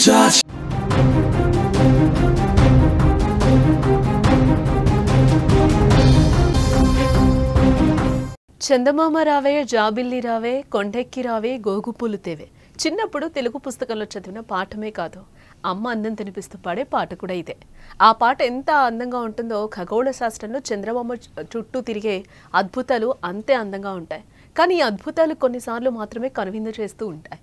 touch. చందమామ రావే జాబిల్లి రావే కొండెక్కి రావే గోగుపూలు తేవే చిన్నప్పుడు తెలుగు పుస్తకంలో చదివిన పాఠమే కాదు అమ్మ అన్నం తినిపిస్తూ పాడే పాట కూడా ఇదే. ఆ పాట ఎంత అందంగా ఉంటుందో ఖగోళ శాస్త్రంలో చంద్రమామ చుట్టూ తిరిగే అద్భుతాలు అంతే అందంగా ఉంటాయి. కానీ ఈ అద్భుతాలు కొన్నిసార్లు మాత్రమే కనువిందు చేస్తూ ఉంటాయి.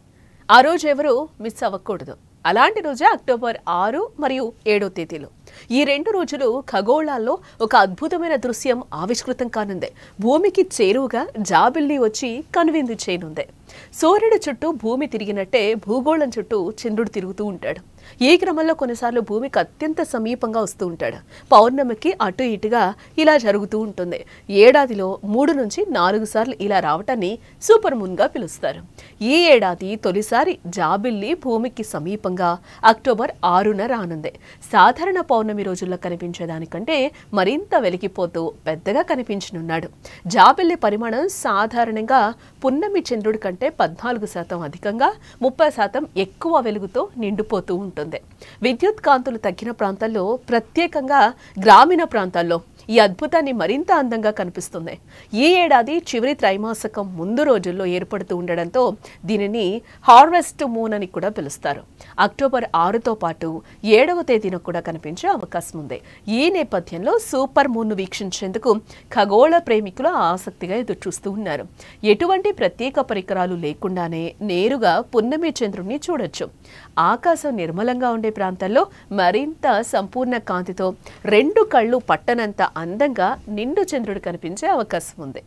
ఆ రోజు ఎవరు మిస్ అవ్వకూడదు. అలాంటి రోజే అక్టోబర్ 6 మరియు 7 తేదీలు. ఈ 2 రోజులు ఖగోళాల్లో ఒక అద్భుతమైన దృశ్యం ఆవిష్కృతం కానుంది. భూమికి చేరువుగా జాబిల్లి వచ్చి కనువిందు చేయనుంది. సూర్యుడి చుట్టూ భూమి తిరిగినట్టే భూగోళం చుట్టూ చంద్రుడు తిరుగుతూ ఉంటాడు. ఈ క్రమంలో కొన్నిసార్లు భూమికి అత్యంత సమీపంగా వస్తూ ఉంటాడు. పౌర్ణమికి అటు ఇటుగా ఇలా జరుగుతూ ఉంటుంది. ఏడాదిలో 3 నుంచి 4 సార్లు ఇలా రావటాన్ని సూపర్ మూన్గా పిలుస్తారు. ఈ ఏడాది తొలిసారి జాబిల్లి భూమికి సమీపంగా అక్టోబర్ 6న రానుంది. సాధారణ పౌర్ణమి రోజుల్లో కనిపించేదానికంటే మరింత వెలిగిపోతూ పెద్దగా కనిపించనున్నాడు. జాబిల్లి పరిమాణం సాధారణంగా పున్నమి చంద్రుడి కంటే 14% అధికంగా 30% ఎక్కువ వెలుగుతో నిండిపోతూ ఉంటుంది. విద్యుత్ కాంతులు తగ్గిన ప్రాంతాల్లో, ప్రత్యేకంగా గ్రామీణ ప్రాంతాల్లో ఈ అద్భుతాన్ని మరింత అందంగా కనిపిస్తుంది. ఈ ఏడాది చివరి త్రైమాసికం ముందు రోజుల్లో ఏర్పడుతూ ఉండడంతో దీనిని హార్వెస్ట్ మూన్ అని కూడా పిలుస్తారు. అక్టోబర్ 6తో పాటు 7వ తేదీన కూడా కనిపించే అవకాశం ఉంది. ఈ నేపథ్యంలో సూపర్ మూన్ను వీక్షించేందుకు ఖగోళ ప్రేమికులు ఆసక్తిగా ఎదురుచూస్తూ ఉన్నారు. ఎటువంటి ప్రత్యేక పరికరాలు లేకుండానే నేరుగా పున్నమి చంద్రుడిని చూడొచ్చు. ఆకాశం నిర్మలంగా ఉండే ప్రాంతాల్లో మరింత సంపూర్ణ కాంతితో 2 కళ్ళు పట్టనంత అందంగా నిండు చంద్రుడు కనిపించే అవకాశం ఉంది.